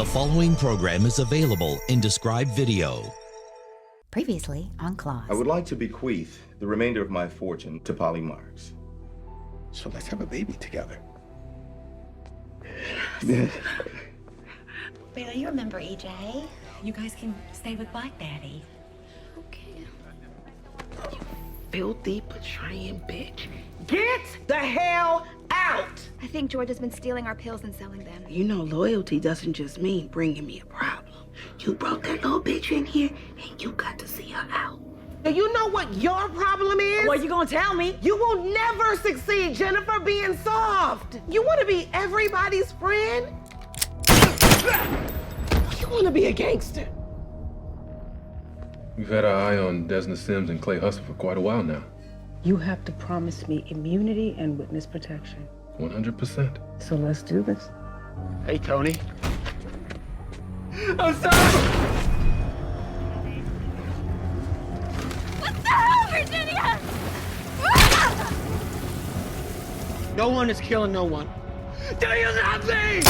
The following program is available in described video. Previously on Claws. I would like to bequeath the remainder of my fortune to Polly Marks. So let's have a baby together. Bailey, you remember EJ? You guys can stay with Black Daddy. Okay. Filthy, betraying bitch. Get the hell out! I think George has been stealing our pills and selling them. You know, loyalty doesn't just mean bringing me a problem. You brought that little bitch in here, and you got to see her out. Do you know what your problem is? Well, you gonna tell me? You will never succeed, Jennifer, being soft. You want to be everybody's friend? You want to be a gangster? We've had our eye on Desna Sims and Clay Hustle for quite a while now. You have to promise me immunity and witness protection. 100%. So let's do this. Hey, Tony. I'm sorry! What the hell, Virginia? No one is killing no one. Do you not see?